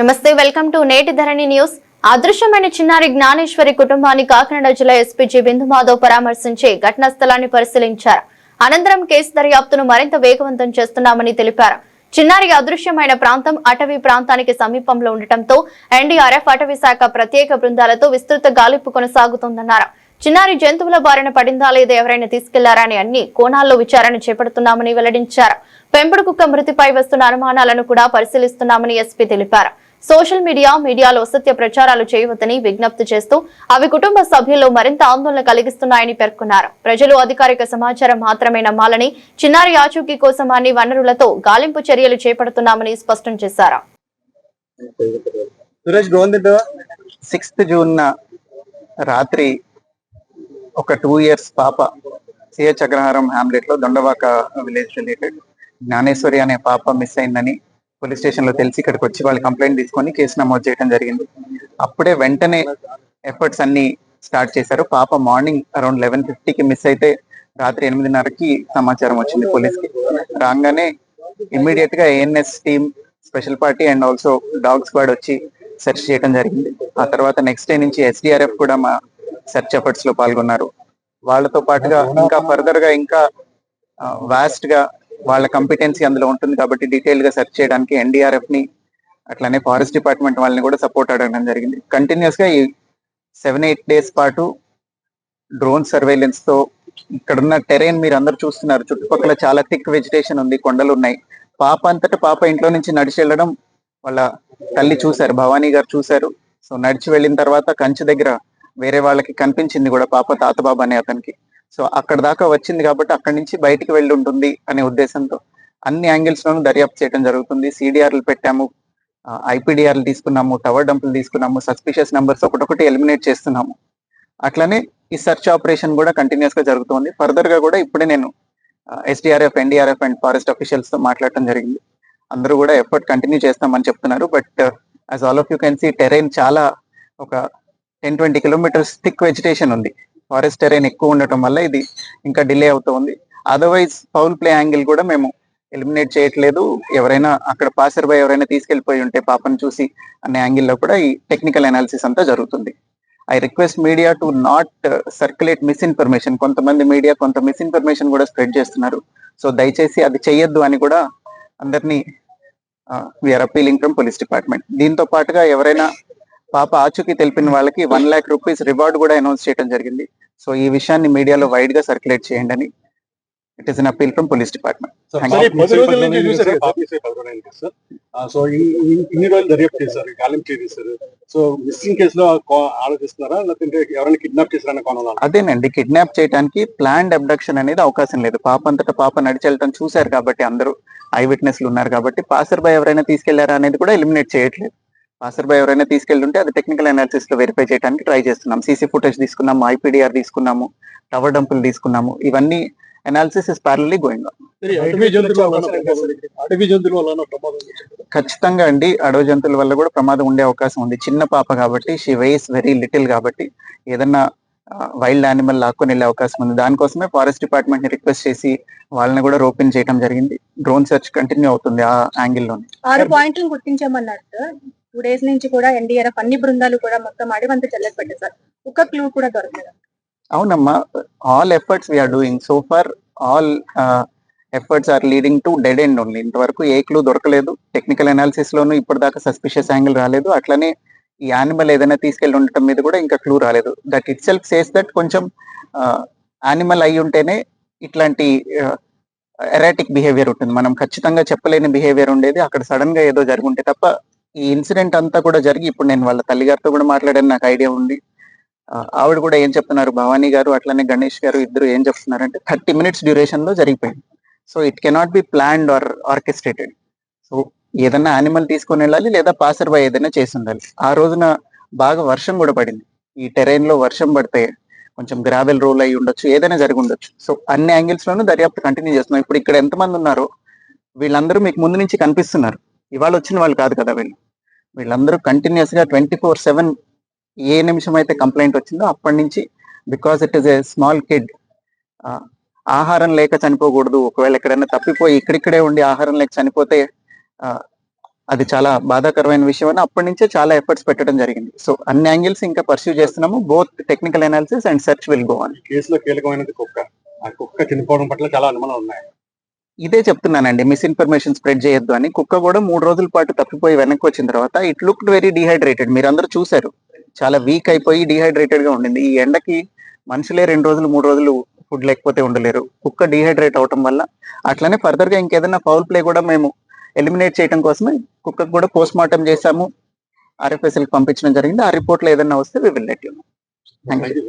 నమస్తే, welcome to నేటి ధరణి news. అదృశ్యమైన చిన్నారి జ్ఞానేశ్వరి కుటుంబాన్ని కాకినాడ జిల్లా ఎస్పీజీ బిందు మాధవ్ పరామర్శించి ఘటనా స్థలాన్ని పరిశీలించారు. అనంతరం కేసు దర్యాప్తును మరింత వేగవంతం చేస్తున్నామని తెలిపారు. చిన్నారి అదృశ్యమైన ప్రాంతం అటవీ ప్రాంతానికి సమీపంలో ఉండటంతో ఎన్డీఆర్ఎఫ్ అటవీ శాఖ ప్రత్యేక బృందాలతో విస్తృత గాలింపు కొనసాగుతోందన్నారు. చిన్నారి జంతువుల బారిన పడిందా లేదా, ఎవరైనా తీసుకెళ్లారా అని అన్ని కోణాల్లో విచారణ చేపడుతున్నామని వెల్లడించారు. పెంపుడు కుక్క మృతిపై వస్తున్న అనుమానాలను కూడా పరిశీలిస్తున్నామని ఎస్పీ తెలిపారు. సోషల్ మీడియాలో అసత్య ప్రచారాలు చేయవద్దని విజ్ఞప్తి చేస్తూ అవి కుటుంబ సభ్యుల్లో మరింత ఆందోళన కలిగిస్తున్నాయని పేర్కొన్నారు. ప్రజలు అధికారిక సమాచారం మాత్రమే నమ్మాలని, చిన్నారి ఆచూకీ కోసం అన్ని వనరులతో గాలింపు చర్యలు చేపడుతున్నామని స్పష్టం చేశారు. 6th జూన్ రాత్రి ఒక 2 years పాప సిహెచ్ అగ్రహారం హ్యామ్లెట్ లో దొండవాక విలేజ్ రిలేటెడ్ జ్ఞానేశ్వరి అనే పాప మిస్ అయిందని పోలీస్ స్టేషన్ లో తెలిసి ఇక్కడికి వచ్చి వాళ్ళు కంప్లైంట్ తీసుకొని కేసు నమోదు చేయడం జరిగింది. అప్పుడే వెంటనే ఎఫర్ట్స్ అన్ని స్టార్ట్ చేశారు. పాప మార్నింగ్ అరౌండ్ 11:50కి మిస్ అయితే రాత్రి 8:30కి సమాచారం వచ్చింది పోలీస్కి. రాగానే ఇమ్మీడియట్ గా ANS team, special party and also dog squad వచ్చి సెర్చ్ చేయడం జరిగింది. ఆ తర్వాత నెక్స్ట్ డే నుంచి ఎస్డిఆర్ఎఫ్ కూడా మా సెర్చ్ ఎఫర్ట్స్ లో పాల్గొన్నారు. వాళ్ళతో పాటుగా ఇంకా ఫర్దర్ గా ఇంకా వాస్ట్ గా వాళ్ళ కంపిటెన్సీ అందులో ఉంటుంది కాబట్టి డీటెయిల్ గా సెర్చ్ చేయడానికి ఎన్డీఆర్ఎఫ్ ని అట్లానే ఫారెస్ట్ డిపార్ట్మెంట్ వాళ్ళని కూడా సపోర్ట్ అడగడం జరిగింది. కంటిన్యూస్ గా ఈ 7-8 days పాటు డ్రోన్ సర్వేలెన్స్ తో ఇక్కడున్న టెరైన్ మీరు అందరు చూస్తున్నారు. చుట్టుపక్కల చాలా థిక్ వెజిటేషన్ ఉంది, కొండలు ఉన్నాయి. పాప అంతటా పాప ఇంట్లో నుంచి నడిచి వెళ్ళడం వాళ్ళ తల్లి చూశారు, భవానీ గారు చూశారు. సో నడిచి వెళ్ళిన తర్వాత కంచి దగ్గర వేరే వాళ్ళకి కనిపించింది కూడా పాప, తాతబాబు అనే అతనికి. సో అక్కడ దాకా వచ్చింది కాబట్టి అక్కడి నుంచి బయటికి వెళ్ళి ఉంటుంది అనే ఉద్దేశంతో అన్ని యాంగిల్స్ లోనూ దర్యాప్తు చేయడం జరుగుతుంది. సిడిఆర్లు పెట్టాము, ఐపీడిఆర్లు తీసుకున్నాము, టవర్ డంపులు తీసుకున్నాము, సస్పిషియస్ నెంబర్స్ ఒకటొకటి ఎలిమినేట్ చేస్తున్నాము. అట్లనే ఈ సెర్చ్ ఆపరేషన్ కూడా కంటిన్యూస్ గా జరుగుతుంది. ఫర్దర్ గా కూడా ఇప్పుడే నేను SDRF, NDRF and forest officials తో మాట్లాడటం జరిగింది. అందరూ కూడా ఎఫర్ట్ కంటిన్యూ చేస్తామని చెప్తున్నారు. But as all of you can see, terrain చాలా ఒక 10-20 kilometers థిక్ వెజిటేషన్ ఉంది. ఫారెస్ట్ టెరైన్ ఎక్కువ ఉండటం వల్ల ఇది ఇంకా డిలే అవుతుంది. అదర్వైజ్ ఫౌల్ ప్లే యాంగిల్ కూడా మేము ఎలిమినేట్ చేయట్లేదు. ఎవరైనా అక్కడ పాసర్ బై ఎవరైనా తీసుకెళ్లిపోయి ఉంటే పాపను చూసి అనే యాంగిల్లో కూడా ఈ టెక్నికల్ అనాలిసిస్ అంతా జరుగుతుంది. I request media to not circulate misinformation. కొంతమంది మీడియా కొంత మిస్ఇన్ఫర్మేషన్ కూడా స్ప్రెడ్ చేస్తున్నారు. సో దయచేసి అది చెయ్యొద్దు అని కూడా అందరినీ we are appealing from police department. దీంతో పాటుగా ఎవరైనా పాప ఆచూకీ తెలిపిన వాళ్ళకి 1 lakh rupees రివార్డ్ కూడా అనౌన్స్ చేయడం జరిగింది. సో ఈ విషయాన్ని మీడియాలో వైడ్ గా సర్క్యులేట్ చేయండి అని it is an appeal from police department. అదేనండి, కిడ్నాప్ చేయడానికి ప్లాన్డ్ అబ్డక్షన్ అనేది అవకాశం లేదు. పాప అంతటా పాప నడిచి వెళ్ళటం చూశారు కాబట్టి అందరూ ఐ విట్నెస్లు ఉన్నారు కాబట్టి పాసర్ బై ఎవరైనా తీసుకెళ్లారా అనేది కూడా ఎలిమినేట్ చేయట్లేదు. పాసర్ బై ఎవరైనా తీసుకెళ్తుంటే అది టెక్నికల్ అనాలిసిస్ లో వెరిఫై చేయడానికి ట్రై చేస్తున్నాం. సీసీ ఫుటేజ్ తీసుకున్నాము, ఐపీడిఆర్ తీసుకున్నాము, టవర్ డంపులు తీసుకున్నాము. ఇవన్నీ అనాలిసిస్ ఇస్ ప్యారలీ గోయింగ్ ఆన్. ఖచ్చితంగా అండి, అడవి జంతువుల వల్ల కూడా ప్రమాదం ఉండే అవకాశం ఉంది. చిన్న పాప కాబట్టి, షీ వెయిస్ వెరీ లిటిల్ కాబట్టి ఏదన్నా వైల్డ్ యానిమల్ లాక్కొని వెళ్ళే అవకాశం ఉంది. దానికోసమే ఫారెస్ట్ డిపార్ట్మెంట్ ని రిక్వెస్ట్ చేసి వాళ్ళని కూడా రోపిన్ చేయడం జరిగింది. డ్రోన్ సెర్చ్ కంటిన్యూ అవుతుంది ఆ యాంగిల్ లోనే. 6 పాయింట్లు గుర్తించామన్నారు సార్. 2 days నుంచి కూడా ఎన్డీఆర్ఎఫ్ అన్ని బృందాలు కూడా మొత్తం అడివంతా చెల్లెలు పెట్టారు సార్. ఒక క్లూ కూడా దొరకలేదు. అవునమ్మా, all efforts we are doing so far. All efforts are leading to dead end only. ఇంతవరకు ఏ క్లూ దొరకలేదు. టెక్నికల్ అనాలిసిస్ లోనూ ఇప్పటిదాకా సస్పిషియస్ యాంగిల్ రాలేదు. అట్లనే ఈ యానిమల్ ఏదైనా తీసుకెళ్లి ఉండటం మీద కూడా ఇంకా క్లూ రాలేదు. That it self says that కొంచెం యానిమల్ అయి ఉంటేనే ఇట్లాంటి ఎరాటిక్ బిహేవియర్ ఉంటుంది. మనం ఖచ్చితంగా చెప్పలేని బిహేవియర్ ఉండేది, అక్కడ సడన్ గా ఏదో జరుగుంటే తప్ప. ఈ ఇన్సిడెంట్ అంతా కూడా జరిగి ఇప్పుడు నేను వాళ్ళ తల్లిగారితో కూడా మాట్లాడాను, నాకు ఐడియా ఉంది. ఆవిడ కూడా ఏం చెప్తున్నారు, భవానీ గారు అట్లనే గణేష్ గారు ఇద్దరు ఏం చెప్తున్నారంటే 30 minutes డ్యూరేషన్ లో జరిగిపోయింది. So it cannot be planned or orchestrated. So ఏదన్నా యానిమల్ తీసుకొని వెళ్ళాలి లేదా పాసర్ బై ఏదైనా చేసి ఉండాలి. ఆ రోజున బాగా వర్షం కూడా పడింది. ఈ టెరైన్ లో వర్షం పడితే కొంచెం గ్రావెల్ రోల్ అయి ఉండొచ్చు, ఏదైనా జరిగి ఉండొచ్చు. సో అన్ని యాంగిల్స్ లోనూ దర్యాప్తు కంటిన్యూ చేస్తున్నాం. ఇప్పుడు ఇక్కడ ఎంతమంది ఉన్నారో వీళ్ళందరూ మీకు ముందు నుంచి కనిపిస్తున్నారు. ఇవాళ వచ్చిన వాళ్ళు కాదు కదా వీళ్ళందరూ కంటిన్యూస్ గా 24/7 ఏ నిమిషం అయితే కంప్లైంట్ వచ్చిందో అప్పటి నుంచి, because it is a small kid, ఆహారం లేక చనిపోకూడదు. ఒకవేళ ఎక్కడైనా తప్పిపోయి ఇక్కడిక్కడే ఉండి ఆహారం లేక చనిపోతే అది చాలా బాధాకరమైన విషయం అని అప్పటి నుంచే చాలా ఎఫర్ట్స్ పెట్టడం జరిగింది. సో అన్ని యాంగిల్స్ ఇంకా పర్సూ చేస్తున్నాము. Both technical analysis and search will go on. కేసులో కీలకమైనది కుక్క. ఆ కుక్క చనిపోవడం పట్ల చాలా అనుమానాలు ఉన్నాయి. ఇదే చెప్తున్నానండి, మిస్ఇన్ఫర్మేషన్ స్ప్రెడ్ చేయొద్దు అని. కుక్క కూడా 3 రోజుల పాటు తప్పిపోయి వెనక్కి వచ్చిన తర్వాత ఇట్ లుక్డ్ వెరీ డిహైడ్రేటెడ్. మీరు అందరూ చూశారు, చాలా వీక్ అయిపోయి డిహైడ్రేటెడ్ గా ఉండింది. ఈ ఎండకి మనుషులే 2 రోజులు 3 రోజులు ఫుడ్ లేకపోతే ఉండలేరు. కుక్క డిహైడ్రేట్ అవటం వల్ల అట్లనే ఫర్దర్ గా ఇంకేదైనా ఫౌల్ ప్లే కూడా మేము ఎలిమినేట్ చేయడం కోసమే కుక్కకు కూడా పోస్ట్ మార్టం చేశాము, RFSL కి పంపించడం జరిగింది. ఆ రిపోర్ట్ లో ఏదైనా వస్తే we will let you know. Thank you.